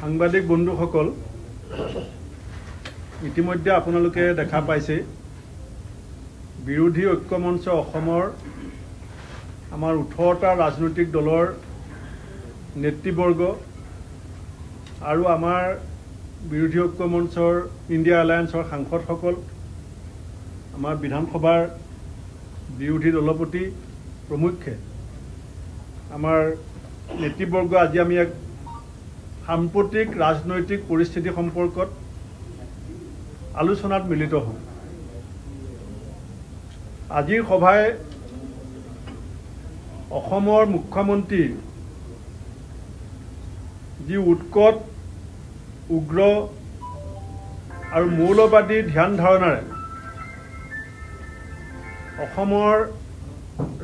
সাংবাদিক বন্ধুসকল, ইতিমধ্যে আপোনালোকে দেখা পাইছে বিৰোধী ঐক্য মঞ্চ অসমৰ আমাৰ 18টা ৰাজনৈতিক দলৰ নেতৃবৰ্গ আৰু আমাৰ বিৰোধী ঐক্য মঞ্চৰ ইণ্ডিয়া এলায়েন্সৰ সাংসদসকল, আমাৰ বিধানসভাৰ বিৰোধী দলপতি প্ৰমুখ্যে আমাৰ নেতৃবৰ্গ আজি আমি এক সাম্প্ৰতিক ৰাজনৈতিক পৰিস্থিতি সম্পৰ্কত আলোচনাত মিলিত হওঁ। আজিৰ সভাই অসমৰ মুখ্যমন্ত্ৰীৰ যি উৎকট, উগ্ৰ আৰু মৌলবাদী ধ্যান ধাৰণাৰে অসমৰ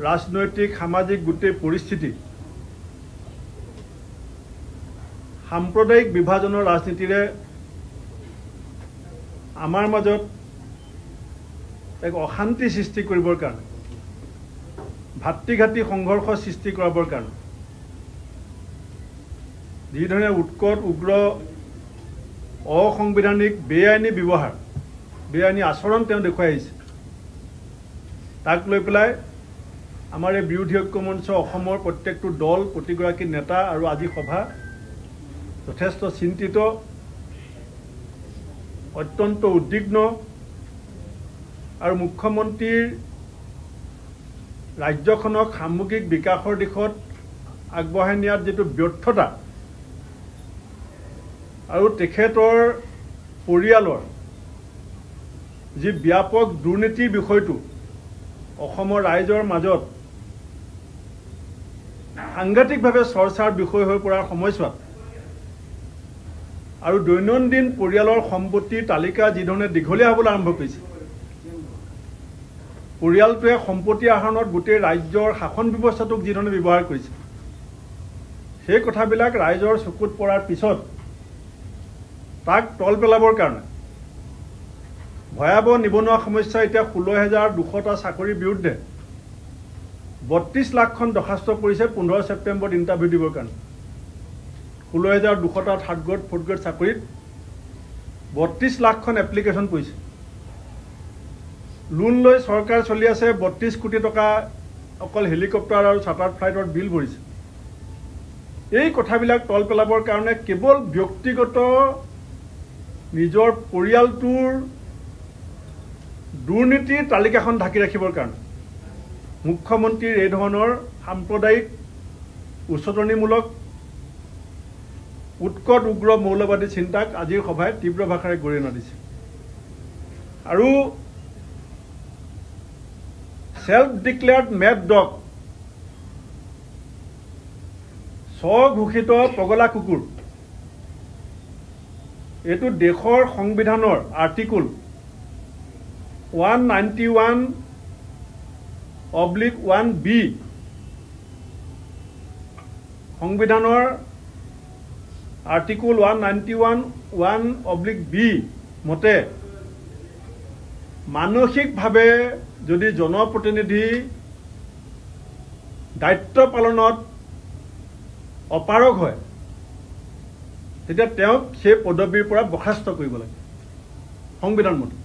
ৰাজনৈতিক সামাজিক গোটেই পৰিস্থিতি সাম্প্ৰদায়িক বিভাজনৰ ৰাজনীতিৰে আমাৰ মাজত এক অশান্তি সৃষ্টি কৰিবৰ কাৰণে, ভাতৃঘাতী সংঘৰ্ষ সৃষ্টি কৰাবৰ কাৰণে যিধৰণে উৎকট, উগ্ৰ, অসাংবিধানিক, বেআইনী ব্যৱহাৰ, বেআইনী আচৰণ তেওঁ দেখুৱাই আহিছে, তাক লৈ পেলাই আমাৰ এই বিৰোধী ঐক্য মঞ্চ অসমৰ প্ৰত্যেকটো দল, প্ৰতিগৰাকী নেতা আৰু আজি সভা যথেষ্ট চিন্তিত, অত্যন্ত উদ্বিগ্ন আৰু মুখ্যমন্ত্ৰীৰ ৰাজ্যখনক সামগ্ৰিক বিকাশৰ দিশত আগবঢ়াই নিয়াত যিটো ব্যৰ্থতা আৰু তেখেতৰ পৰিয়ালৰ যি ব্যাপক দুৰ্নীতিৰ বিষয়টো অসমৰ ৰাইজৰ মাজত সাংঘাতিকভাৱে চৰ্চাৰ বিষয় হৈ পৰাৰ সময়ছোৱাত আৰু দৈনন্দিন পৰিয়ালৰ সম্পত্তিৰ তালিকা যিধৰণে দীঘলীয়া হ'বলৈ আৰম্ভ কৰিছে, পৰিয়ালটোৱে সম্পত্তি আহৰণত গোটেই ৰাজ্যৰ শাসন ব্যৱস্থাটোক যিধৰণে ব্যৱহাৰ কৰিছে, সেই কথাবিলাক ৰাইজৰ চকুত পৰাৰ পিছত তাক তল পেলাবৰ কাৰণে ভয়াৱহ নিবনুৱা সমস্যা এতিয়া 16,200টা চাকৰিৰ বিৰুদ্ধে 32 লাখখন দৰখাস্ত কৰিছে 15 ছেপ্টেম্বৰত ইণ্টাৰভিউ দিবৰ কাৰণে। 16,200টা থাৰ্ড গ্ৰেড, ফৰ্থ গ্ৰেড চাকৰিত 32 লাখখন এপ্লিকেশ্যন পৰিছে। লোন লৈ চৰকাৰ চলি আছে 32 কোটি টকা অকল হেলিকপ্টাৰ আৰু চাৰ্টাৰ্ড ফ্লাইটৰ বিল ভৰিছে। এই কথাবিলাক তল পেলাবৰ কাৰণে কেৱল ব্যক্তিগত নিজৰ পৰিয়ালটোৰ দুৰ্নীতিৰ তালিকাখন ঢাকি ৰাখিবৰ কাৰণে মুখ্যমন্ত্ৰীৰ এই ধৰণৰ সাম্প্ৰদায়িক, উচতনিমূলক, উৎকট, উগ্ৰ, মৌলবাদী চিন্তাক আজিৰ সভাই তীব্ৰ ভাষাৰে গৰিহণা দিছে। আৰু সেল্ফ ডিক্লেয়াৰ্ড মেড ডগ, স্বঘোষিত পগলা কুকুৰ, এইটো দেশৰ সংবিধানৰ আৰ্টিকল 191/1B, সংবিধানৰ আৰ্টিকল 191/1B মতে মানসিকভাৱে যদি জনপ্ৰতিনিধি দায়িত্ব পালনত অপাৰগ হয় তেতিয়া তেওঁক সেই পদবীৰ পৰা বৰ্খাস্ত কৰিব লাগে সংবিধান মতে।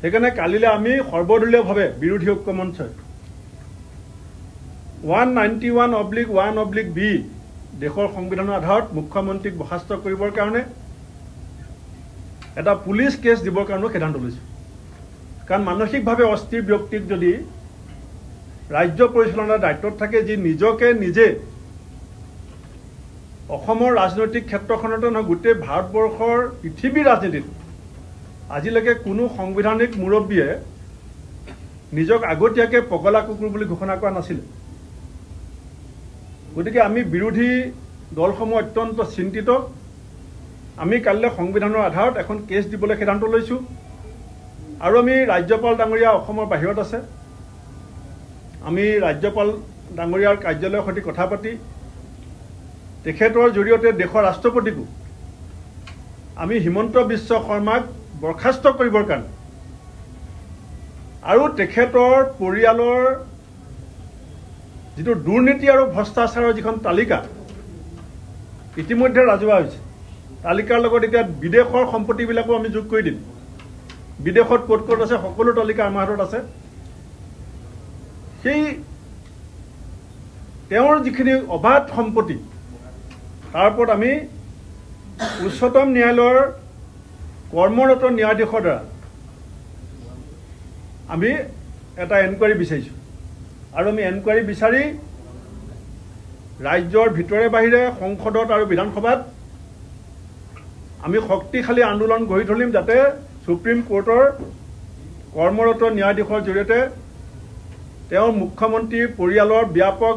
সেইকাৰণে কালিলৈ আমি সৰ্বদলীয়ভাৱে বিৰোধী ঐক্য মঞ্চই 191/1B দেশৰ সংবিধানৰ আধাৰত মুখ্যমন্ত্ৰীক বৰ্খাস্ত কৰিবৰ কাৰণে এটা পুলিচ কেছ দিবৰ কাৰণেও সিদ্ধান্ত লৈছোঁ। কাৰণ মানসিকভাৱে অস্থিৰ ব্যক্তিক যদি ৰাজ্য পৰিচালনাৰ দায়িত্বত থাকে, যি নিজকে নিজে অসমৰ ৰাজনৈতিক ক্ষেত্ৰখনতে নহয় গোটেই ভাৰতবৰ্ষৰ পৃথিৱীৰ ৰাজনীতিত আজিলৈকে কোনো সাংবিধানিক মুৰব্বীয়ে নিজক আগতীয়াকৈ পগলা কুকুৰ বুলি ঘোষণা কৰা নাছিলে। গতিকে আমি বিৰোধী দলসমূহ অত্যন্ত চিন্তিত। আমি কাইলৈ সংবিধানৰ আধাৰত এখন কেছ দিবলৈ সিদ্ধান্ত লৈছোঁ আৰু আমি ৰাজ্যপাল ডাঙৰীয়া অসমৰ বাহিৰত আছে, আমি ৰাজ্যপাল ডাঙৰীয়াৰ কাৰ্যালয়ৰ সৈতে কথা পাতি তেখেতৰ জৰিয়তে দেশৰ ৰাষ্ট্ৰপতিকো আমি হিমন্ত বিশ্ব শৰ্মাক বৰ্খাস্ত কৰিবৰ কাৰণে আৰু তেখেতৰ পৰিয়ালৰ যিটো দুৰ্নীতি আৰু ভ্ৰষ্টাচাৰৰ যিখন তালিকা ইতিমধ্যে ৰাজহুৱা হৈছে। তালিকাৰ লগত এতিয়া বিদেশৰ সম্পত্তিবিলাকো আমি যোগ কৰি দিম। বিদেশত ক'ত ক'ত আছে সকলো তালিকা আমাৰ হাতত আছে। সেই তেওঁৰ যিখিনি অবাধ সম্পত্তি তাৰ ওপৰত আমি উচ্চতম ন্যায়ালয়ৰ কৰ্মৰত ন্যায়াধীশৰ দ্বাৰা আমি এটা এনকুৱাৰী বিচাৰিছোঁ আৰু আমি এনকুৱাৰী বিচাৰি ৰাজ্যৰ ভিতৰে বাহিৰে সংসদত আৰু বিধানসভাত আমি শক্তিশালী আন্দোলন গঢ়ি তুলিম যাতে সুপ্ৰিম কোৰ্টৰ কৰ্মৰত ন্যায়াধীশৰ জৰিয়তে তেওঁৰ মুখ্যমন্ত্ৰীৰ পৰিয়ালৰ ব্যাপক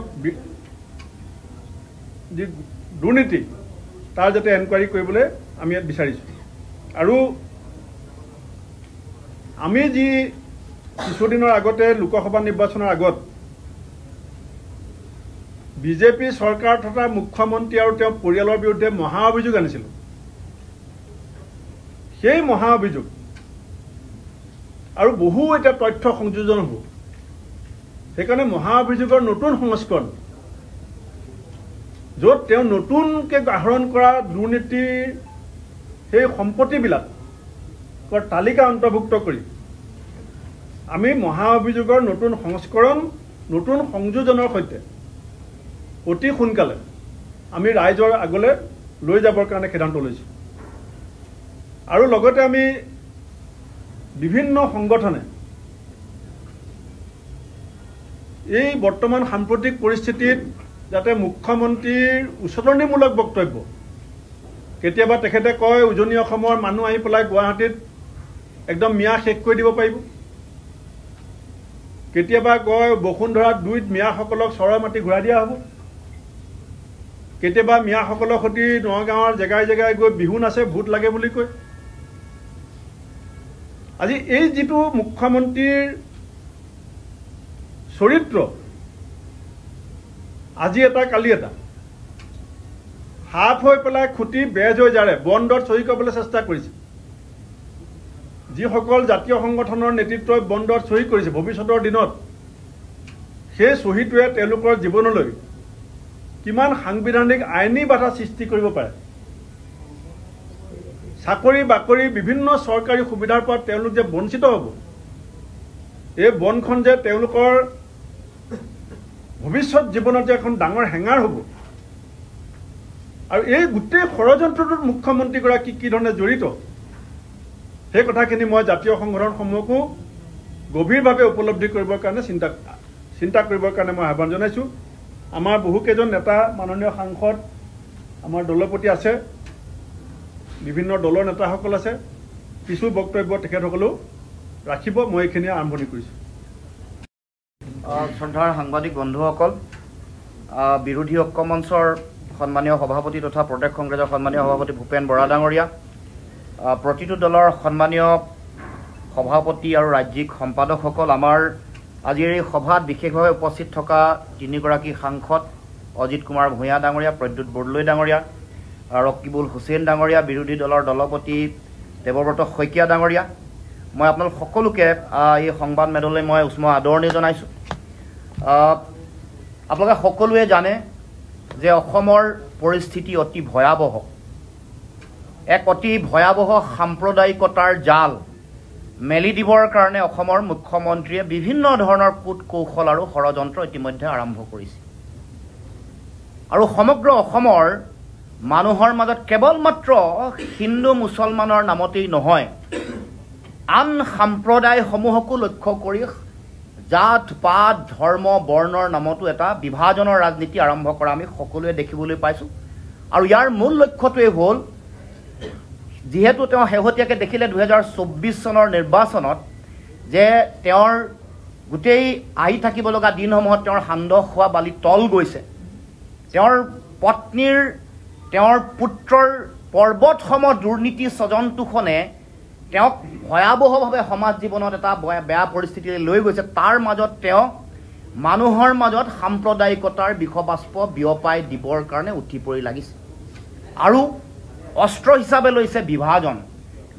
যি দুৰ্নীতি তাৰ যাতে এনকুৱাৰী কৰিবলৈ আমি ইয়াত বিচাৰিছোঁ। আৰু আমি যি কিছুদিনৰ আগতে লোকসভা নিৰ্বাচনৰ আগত বিজেপি চৰকাৰ তথা মুখ্যমন্ত্ৰী আৰু তেওঁৰ পৰিয়ালৰ বিৰুদ্ধে মহা অভিযোগ আনিছিলোঁ, সেই মহা অভিযোগ আৰু বহু এটা তথ্য সংযোজন হ'ব। সেইকাৰণে মহা অভিযোগৰ নতুন সংস্কৰণ য'ত তেওঁ নতুনকৈ আহৰণ কৰা দুৰ্নীতিৰ সেই সম্পত্তিবিলাকৰ তালিকা অন্তৰ্ভুক্ত কৰি আমি মহা অভিযোগৰ নতুন সংস্কৰণ নতুন সংযোজনৰ সৈতে অতি সোনকালে আমি ৰাইজৰ আগলৈ লৈ যাবৰ কাৰণে সিদ্ধান্ত লৈছোঁ। আৰু লগতে আমি বিভিন্ন সংগঠনে এই বৰ্তমান সাম্প্ৰতিক পৰিস্থিতিত যাতে মুখ্যমন্ত্ৰীৰ উচতনিমূলক বক্তব্য, কেতিয়াবা তেখেতে কয় উজনি অসমৰ মানুহ আহি পেলাই গুৱাহাটীত একদম মিয়া শেষ কৰি দিব পাৰিব, কেতিয়াবা কয় বসুন্ধৰাত দুইত মিয়াসকলক চৰৰ মাটি ঘূৰাই দিয়া হ'ব, কেতিয়াবা মিয়াসকলৰ সৈতে নগাঁৱৰ জেগাই জেগাই গৈ বিহু নাচে ভোট লাগে বুলি কয়। আজি এই যিটো মুখ্যমন্ত্ৰীৰ চৰিত্ৰ, আজি এটা কালি এটা হাফ হৈ পেলাই খুটি বেজ হৈ যাৰে বন্দত চহী কৰিবলৈ চেষ্টা কৰিছে। যিসকল জাতীয় সংগঠনৰ নেতৃত্বই বন্দত চহী কৰিছে ভৱিষ্যতৰ দিনত সেই চহীটোৱে তেওঁলোকৰ জীৱনলৈ কিমান সাংবিধানিক আইনী বাধা সৃষ্টি কৰিব পাৰে। চাকৰি বাকৰি বিভিন্ন চৰকাৰী সুবিধাৰ পৰা তেওঁলোক যে বঞ্চিত হ'ব, এই বনখন যে তেওঁলোকৰ ভৱিষ্যত জীৱনত যে এখন ডাঙৰ হেঙাৰ হ'ব। আৰু এই গোটেই ষড়যন্ত্ৰটোত মুখ্যমন্ত্ৰীগৰাকী কি ধৰণে জড়িত সেই কথাখিনি মই জাতীয় সংগঠনসমূহকো গভীৰভাৱে উপলব্ধি কৰিবৰ কাৰণে চিন্তা কৰিবৰ কাৰণে মই আহ্বান জনাইছোঁ। আমাৰ বহুকেইজন নেতা মাননীয় সাংসদ আমাৰ দলপতি আছে, বিভিন্ন দলৰ নেতাসকল আছে, কিছু বক্তব্য তেখেতসকলেও ৰাখিব। মই এইখিনি আৰম্ভণি কৰিছোঁ। শ্ৰদ্ধাৰ সাংবাদিক বন্ধুসকল, বিৰোধী ঐক্য মঞ্চৰ সন্মানীয় সভাপতি তথা প্ৰদেশ কংগ্ৰেছৰ সন্মানীয় সভাপতি ভূপেন বৰা ডাঙৰীয়া, প্ৰতিটো দলৰ সন্মানীয় সভাপতি আৰু ৰাজ্যিক সম্পাদকসকল, আমাৰ আজিৰ এই সভাত বিশেষভাৱে উপস্থিত থকা তিনিগৰাকী সাংসদ অজিত কুমাৰ ভূঞা ডাঙৰীয়া, প্ৰদ্যুৎ বৰদলৈ ডাঙৰীয়া, ৰকিবুল হুছেইন ডাঙৰীয়া, বিৰোধী দলৰ দলপতি দেৱব্ৰত শইকীয়া ডাঙৰীয়া, মই আপোনালোক সকলোকে এই সংবাদ মেললৈ মই উষ্ম আদৰণি জনাইছোঁ। আপোনালোকে সকলোৱে জানে যে অসমৰ পৰিস্থিতি অতি ভয়াৱহ, এক অতি ভয়াৱহ সাম্প্ৰদায়িকতাৰ জাল মেলি দিবৰ কাৰণে অসমৰ মুখ্যমন্ত্ৰীয়ে বিভিন্ন ধৰণৰ কূট কৌশল আৰু ষড়যন্ত্ৰ ইতিমধ্যে আৰম্ভ কৰিছে। আৰু সমগ্ৰ অসমৰ মানুহৰ মাজত কেৱল মাত্ৰ হিন্দু মুছলমানৰ নামতেই নহয়, আন সম্প্ৰদায়সমূহকো লক্ষ্য কৰি জাত পাত ধৰ্ম বৰ্ণৰ নামতো এটা বিভাজনৰ ৰাজনীতি আৰম্ভ কৰা আমি সকলোৱে দেখিবলৈ পাইছোঁ। আৰু ইয়াৰ মূল লক্ষ্যটোৱে হ'ল, যিহেতু তেওঁ শেহতীয়াকৈ দেখিলে 2024 চনৰ নিৰ্বাচনত যে তেওঁৰ গোটেই আহি থাকিব লগা দিনসমূহত তেওঁৰ সান্দহ খোৱা বালি তল গৈছে, তেওঁৰ পত্নীৰ তেওঁৰ পুত্ৰৰ পৰ্বতসম দুৰ্নীতি স্বজনতোষণে তেওঁক ভয়াৱহভাৱে সমাজ জীৱনত এটা বেয়া পৰিস্থিতিলৈ লৈ গৈছে। তাৰ মাজত তেওঁ মানুহৰ মাজত সাম্প্ৰদায়িকতাৰ বিষবাষ্প বিয়পাই দিবৰ কাৰণে উঠি পৰি লাগিছে আৰু অস্ত্ৰ হিচাপে লৈছে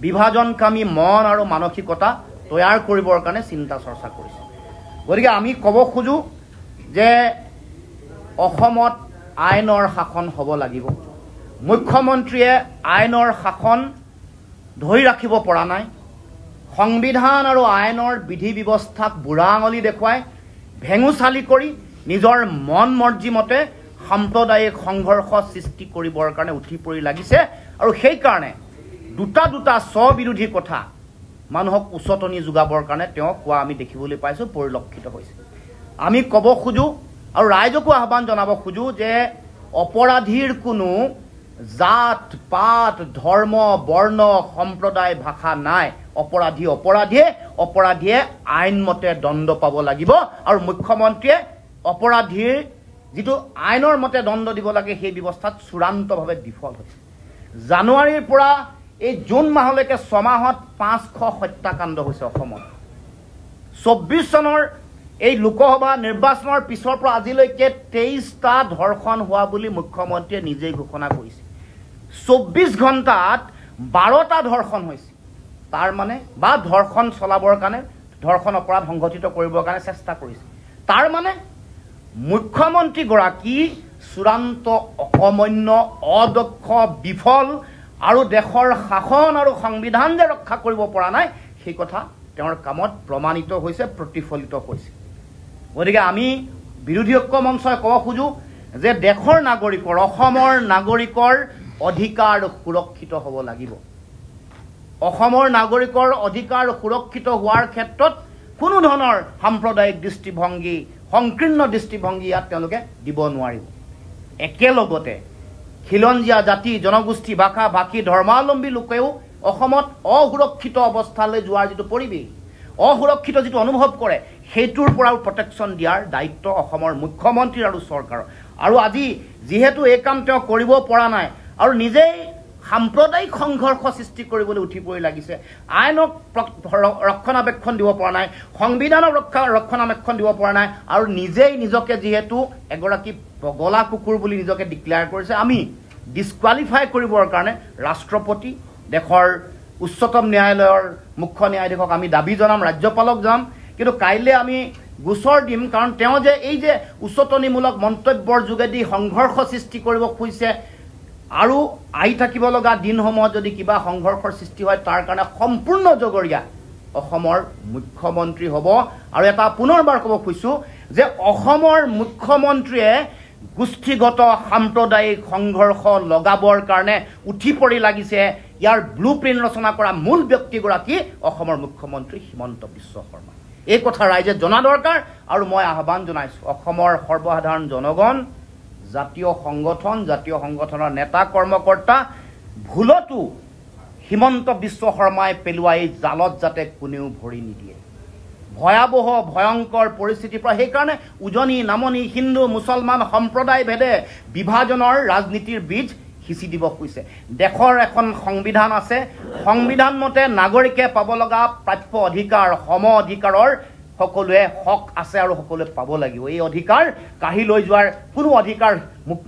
বিভাজনকামী মন আৰু মানসিকতা তৈয়াৰ কৰিবৰ কাৰণে চিন্তা চৰ্চা কৰিছে। গতিকে আমি ক'ব খোজোঁ যে অসমত আইনৰ শাসন হ'ব লাগিব, মুখ্যমন্ত্ৰীয়ে আইনৰ শাসন ধৰি ৰাখিব পৰা নাই, সংবিধান আৰু আইনৰ বিধি ব্যৱস্থাক বুঢ়া আঙুলি দেখুৱাই ভেঙুচালি কৰি নিজৰ মন মৰ্জি মতে সাম্প্ৰদায়িক সংঘৰ্ষ সৃষ্টি কৰিবৰ কাৰণে উঠি পৰি লাগিছে। আৰু সেইকাৰণে দুটা স্ববিৰোধী কথা মানুহক উচতনি যোগাবৰ কাৰণে তেওঁ কোৱা আমি দেখিবলৈ পাইছোঁ, পৰিলক্ষিত হৈছে। আমি ক'ব খোজোঁ আৰু ৰাইজকো আহ্বান জনাব খোজোঁ যে অপৰাধীৰ কোনো জাত পাত ধৰ্ম বৰ্ণ সম্প্ৰদায় ভাষা নাই। অপৰাধীয়ে আইনমতে দণ্ড পাব লাগিব। আৰু মুখ্যমন্ত্ৰীয়ে অপৰাধীৰ যিটো আইনৰ মতে দণ্ড দিব লাগে সেই ব্যৱস্থাত চূড়ান্তভাৱে বিফল হৈছে। জানুৱাৰীৰ পৰা এই জুন মাহলৈকে 6 মাহত 500 হত্যাকাণ্ড হৈছে অসমত। 24 চনৰ এই লোকসভা নিৰ্বাচনৰ পিছৰ পৰা আজিলৈকে 23টা ধৰ্ষণ হোৱা বুলি মুখ্যমন্ত্ৰীয়ে নিজেই ঘোষণা কৰিছে। 24 ঘণ্টাত 12টা ধৰ্ষণ হৈছে। তাৰ মানে বা ধৰ্ষণ চলাবৰ কাৰণে, ধৰ্ষণ অপৰাধ সংঘটিত কৰিবৰ কাৰণে চেষ্টা কৰিছে। তাৰ মানে মুখ্যমন্ত্ৰীগৰাকী চূড়ান্ত অকমন্য, অদক্ষ, বিফল আৰু দেশৰ শাসন আৰু সংবিধান যে ৰক্ষা কৰিব পৰা নাই সেই কথা তেওঁৰ কামত প্ৰমাণিত হৈছে, প্ৰতিফলিত হৈছে। গতিকে আমি বিৰোধী ঐক্য মঞ্চই ক'ব খোজোঁ যে দেশৰ নাগৰিকৰ, অসমৰ নাগৰিকৰ অধিকাৰ সুৰক্ষিত হ'ব লাগিব। অসমৰ নাগৰিকৰ অধিকাৰ সুৰক্ষিত হোৱাৰ ক্ষেত্ৰত কোনো ধৰণৰ সাম্প্ৰদায়িক দৃষ্টিভংগী, সংকীৰ্ণ দৃষ্টিভংগী ইয়াত তেওঁলোকে দিব নোৱাৰিব। একেলগতে খিলঞ্জীয়া জাতি, জনগোষ্ঠী, ভাষা ভাষী, ধৰ্মাৱলম্বী লোকেও অসমত অসুৰক্ষিত অৱস্থালৈ যোৱাৰ যিটো পৰিৱেশ, অসুৰক্ষিত যিটো অনুভৱ কৰে, সেইটোৰ পৰাও প্ৰটেকশ্যন দিয়াৰ দায়িত্ব অসমৰ মুখ্যমন্ত্ৰী আৰু চৰকাৰৰ। আৰু আজি যিহেতু এই কাম তেওঁ কৰিব পৰা নাই আৰু নিজেই সাম্প্ৰদায়িক সংঘৰ্ষ সৃষ্টি কৰিবলৈ উঠি পৰি লাগিছে, আইনক ৰক্ষণাবেক্ষণ দিব পৰা নাই, সংবিধানক ৰক্ষণাবেক্ষণ দিব পৰা নাই, আৰু নিজেই নিজকে যিহেতু এগৰাকী পগলা কুকুৰ বুলি নিজকে ডিক্লেয়াৰ কৰিছে, আমি ডিছকুৱালিফাই কৰিবৰ কাৰণে ৰাষ্ট্ৰপতি, দেশৰ উচ্চতম ন্যায়ালয়ৰ মুখ্য ন্যায়াধীশক আমি দাবী জনাম, ৰাজ্যপালক যাম। কিন্তু কাইলৈ আমি গোচৰ দিম, কাৰণ তেওঁ যে এই যে উচতনিমূলক মন্তব্যৰ যোগেদি সংঘৰ্ষ সৃষ্টি কৰিব খুজিছে আৰু আহি থাকিব লগা দিনসমূহত যদি কিবা সংঘৰ্ষৰ সৃষ্টি হয় তাৰ কাৰণে সম্পূৰ্ণ জগৰীয়া অসমৰ মুখ্যমন্ত্ৰী হ'ব। আৰু এটা পুনৰবাৰ ক'ব খুজিছোঁ যে অসমৰ মুখ্যমন্ত্ৰীয়ে গোষ্ঠীগত সাম্প্ৰদায়িক সংঘৰ্ষ লগাবৰ কাৰণে উঠি পৰি লাগিছে। ইয়াৰ ব্লু প্ৰিণ্ট ৰচনা কৰা মূল ব্যক্তিগৰাকী অসমৰ মুখ্যমন্ত্ৰী হিমন্ত বিশ্ব শৰ্মা। এই কথা ৰাইজে জনা দৰকাৰ। আৰু মই আহ্বান জনাইছোঁ অসমৰ সৰ্বসাধাৰণ জনগণ, জাতীয় সংগঠনৰ নেতা কৰ্মকৰ্তা, ভুলতো হিমন্ত বিশ্ব শৰ্মাই পেলোৱা এই জালত যাতে কোনেও ভৰি নিদিয়ে। ভয়াৱহ ভয়ংকৰ পৰিস্থিতিৰ পৰা সেইকাৰণে উজনি নামনি হিন্দু মুছলমান সম্প্ৰদায় ভেদে বিভাজনৰ ৰাজনীতিৰ বীজ সিঁচি দিব খুজিছে। দেশৰ এখন সংবিধান আছে, সংবিধান মতে নাগৰিকে পাব লগা প্ৰাপ্য অধিকাৰ, সম অধিকাৰৰ সকলোৱে হক আছে আৰু সকলোৱে পাব লাগিব। এই অধিকাৰ কাঢ়ি লৈ যোৱাৰ কোনো অধিকাৰ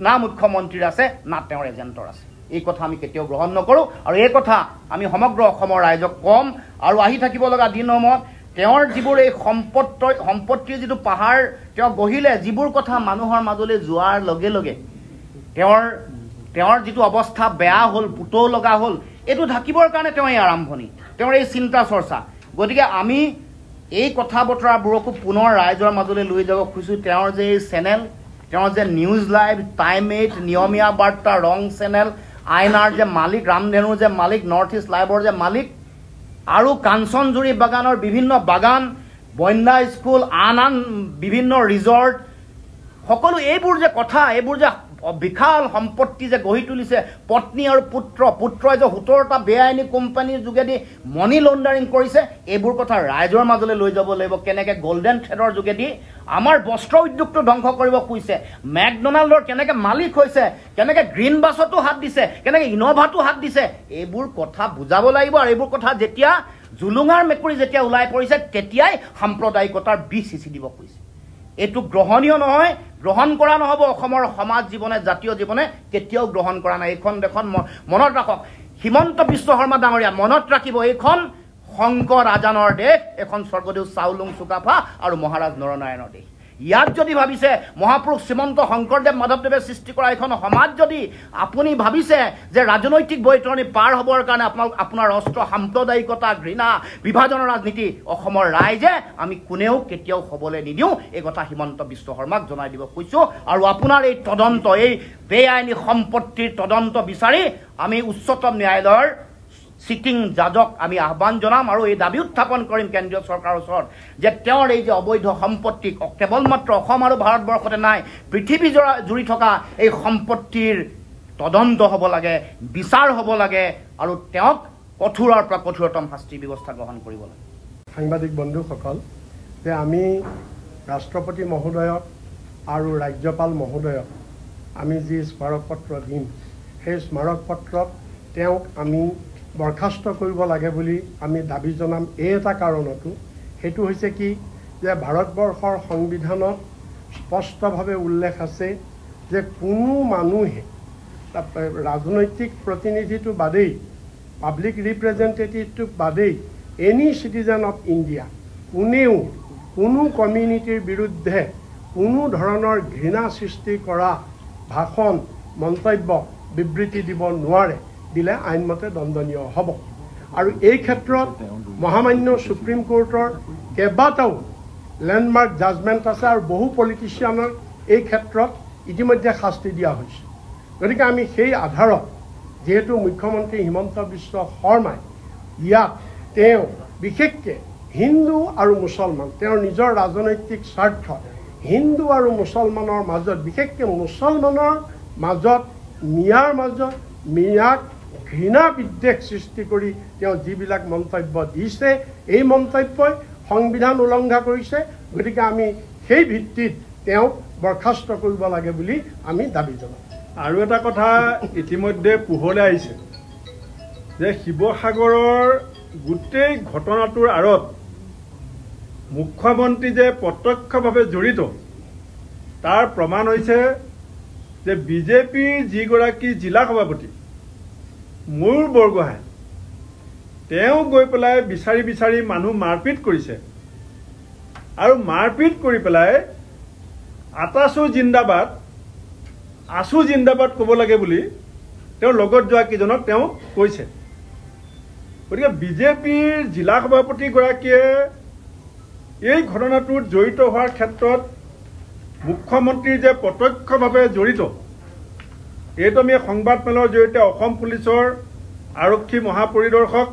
না মুখ্যমন্ত্ৰীৰ আছে না তেওঁৰ এজেণ্টৰ আছে। এই কথা আমি কেতিয়াও গ্ৰহণ নকৰোঁ আৰু এই কথা আমি সমগ্ৰ অসমৰ ৰাইজক ক'ম। আৰু আহি থাকিব লগা দিনসমূহত তেওঁৰ যিবোৰ এই সম্পত্তিৰ যিটো পাহাৰ তেওঁ গঢ়িলে, যিবোৰ কথা মানুহৰ মাজলৈ যোৱাৰ লগে লগে তেওঁৰ যিটো অৱস্থা বেয়া হ'ল, পুতৌ লগা হ'ল, এইটো ঢাকিবৰ কাৰণে তেওঁ এই আৰম্ভণি, তেওঁৰ এই চিন্তা চৰ্চা। গতিকে আমি এই কথা বতৰাবোৰকো পুনৰ ৰাইজৰ মাজলৈ লৈ যাব খুজিছোঁ। তেওঁৰ যে এই চেনেল, তেওঁৰ যে নিউজ লাইভ, টাইম 8, নিয়মীয়া বাৰ্তা, ৰং চেনেল, আইনাৰ যে মালিক, ৰামধেনুৰ যে মালিক, নৰ্থ ইষ্ট লাইভৰ যে মালিক, আৰু কাঞ্চনজুৰি বাগানৰ বিভিন্ন বাগান, বন্যা স্কুল, আন বিভিন্ন ৰিজৰ্ট, সকলো এইবোৰ যে কথা, এইবোৰ যে বিশাল সম্পত্তি যে গঢ়ি তুলিছে, পত্নী আৰু পুত্ৰই যে 17টা বেআইনী কোম্পানীৰ যোগেদি মানি লণ্ডাৰিং কৰিছে, এইবোৰ কথা ৰাইজৰ মাজলৈ লৈ যাব লাগিব। কেনেকৈ গল্ডেন থ্ৰেডৰ যোগেদি আমাৰ বস্ত্ৰ উদ্যোগটো ধ্বংস কৰিব খুজিছে, মেকডনাল্ডৰ কেনেকৈ মালিক হৈছে, কেনেকৈ গ্ৰীণ বাছতো হাত দিছে, কেনেকৈ ইন'ভাটো হাত দিছে, এইবোৰ কথা বুজাব লাগিব। আৰু এইবোৰ কথা যেতিয়া জুলুঙাৰ মেকুৰী যেতিয়া ওলাই পৰিছে তেতিয়াই সাম্প্ৰদায়িকতাৰ বীজ সিঁচি দিব খুজিছে। এইটো গ্ৰহণীয় নহয়, গ্ৰহণ কৰা নহ'ব। অসমৰ সমাজ জীৱনে, জাতীয় জীৱনে কেতিয়াও গ্ৰহণ কৰা নাই। এইখন দেশত মনত ৰাখক, হিমন্ত বিশ্ব শৰ্মা ডাঙৰীয়া মনত ৰাখিব, এইখন শংকৰ আজানৰ দেশ, এখন স্বৰ্গদেউ চাওলুং চুকাফা আৰু মহাৰাজ নৰনাৰায়ণৰ দেশ। ইয়াত যদি ভাবিছে মহাপুৰুষ শ্ৰীমন্ত শংকৰদেৱ মাধৱদেৱে সৃষ্টি কৰা এখন সমাজ যদি আপুনি ভাবিছে যে ৰাজনৈতিক বৈতৰণি পাৰ হ'বৰ কাৰণে আপোনাৰ অস্ত্ৰ সাম্প্ৰদায়িকতা ঘৃণা বিভাজনৰ ৰাজনীতি অসমৰ ৰাইজে আমি কোনেও কেতিয়াও হ'বলৈ নিদিওঁ এই কথা হিমন্ত বিশ্ব শৰ্মাক জনাই দিব কৈছোঁ আৰু আপোনাৰ এই তদন্ত এই বেআইনী সম্পত্তিৰ তদন্ত বিচাৰি আমি উচ্চতম ন্যায়ালয়ৰ সিটিং জাজক আমি আহ্বান জনাম আৰু এই দাবী উত্থাপন কৰিম কেন্দ্ৰীয় চৰকাৰৰ ওচৰত যে তেওঁৰ এই যে অবৈধ সম্পত্তি কেৱল মাত্ৰ অসম আৰু ভাৰতবৰ্ষতে নাই পৃথিৱী জুৰি থকা এই সম্পত্তিৰ তদন্ত হ'ব লাগে বিচাৰ হ'ব লাগে আৰু তেওঁক কঠোৰৰ পৰা কঠোৰতম শাস্তি ব্যৱস্থা গ্ৰহণ কৰিব লাগে সাংবাদিক বন্ধুসকল যে আমি ৰাষ্ট্ৰপতি মহোদয়ক আৰু ৰাজ্যপাল মহোদয়ক আমি যি স্মাৰকপত্ৰ দিম সেই স্মাৰকপত্ৰত তেওঁক আমি বৰখাস্ত কৰিব লাগে বুলি আমি দাবী জনাম এই এটা কাৰণতো সেইটো হৈছে কি যে ভাৰতবৰ্ষৰ সংবিধানত স্পষ্টভাৱে উল্লেখ আছে যে কোনো মানুহে ৰাজনৈতিক প্ৰতিনিধিটো বাদেই পাব্লিক ৰিপ্ৰেজেণ্টেটিভটো বাদেই এনি চিটিজেন অফ ইণ্ডিয়া কোনেও কোনো কমিউনিটিৰ বিৰুদ্ধে কোনো ধৰণৰ ঘৃণা সৃষ্টি কৰা ভাষণ মন্তব্য বিবৃতি দিব নোৱাৰে দিলে আইনমতে দণ্ডনীয় হ'ব আৰু এই ক্ষেত্ৰত মহামান্য সুপ্ৰিম কোৰ্টৰ কেইবাটাও লেণ্ডমাৰ্ক জাজমেণ্ট আছে আৰু বহু পলিটিচিয়ানৰ এই ক্ষেত্ৰত ইতিমধ্যে শাস্তি দিয়া হৈছে গতিকে আমি সেই আধাৰত যেহেতু মুখ্যমন্ত্ৰী হিমন্ত বিশ্ব শৰ্মাই ইয়াত তেওঁ বিশেষকৈ হিন্দু আৰু মুছলমান তেওঁৰ নিজৰ ৰাজনৈতিক স্বাৰ্থ হিন্দু আৰু মুছলমানৰ মাজত বিশেষকৈ মুছলমানৰ মাজত মিয়াক ঘৃণা বিদ্বেষ সৃষ্টি কৰি তেওঁ যিবিলাক মন্তব্য দিছে এই মন্তব্যই সংবিধান উলংঘা কৰিছে গতিকে আমি সেই ভিত্তিত তেওঁক বৰখাস্ত কৰিব লাগে বুলি আমি দাবী জনাওঁ আৰু এটা কথা ইতিমধ্যে পোহৰলৈ আহিছে যে শিৱসাগৰৰ গোটেই ঘটনাটোৰ আঁৰত মুখ্যমন্ত্ৰী যে প্ৰত্যক্ষভাৱে জড়িত তাৰ প্ৰমাণ হৈছে যে বিজেপিৰ যিগৰাকী জিলা সভাপতি ময়ূৰ বৰগোহাঁই তেওঁ গৈ পেলাই বিচাৰি মানুহ মাৰপিট কৰিছে আৰু মাৰপিট কৰি পেলাই আটাচু জিন্দাবাদ আছু জিন্দাবাদ ক'ব লাগে বুলি তেওঁৰ লগত যোৱা কেইজনক তেওঁ কৈছে গতিকে বিজেপিৰ জিলা সভাপতিগৰাকীয়ে এই ঘটনাটোত জড়িত হোৱাৰ ক্ষেত্ৰত মুখ্যমন্ত্ৰীৰ যে প্ৰত্যক্ষভাৱে জড়িত এইটো আমি সংবাদমেলৰ জৰিয়তে অসম পুলিচৰ আৰক্ষী মহাপৰিদৰ্শক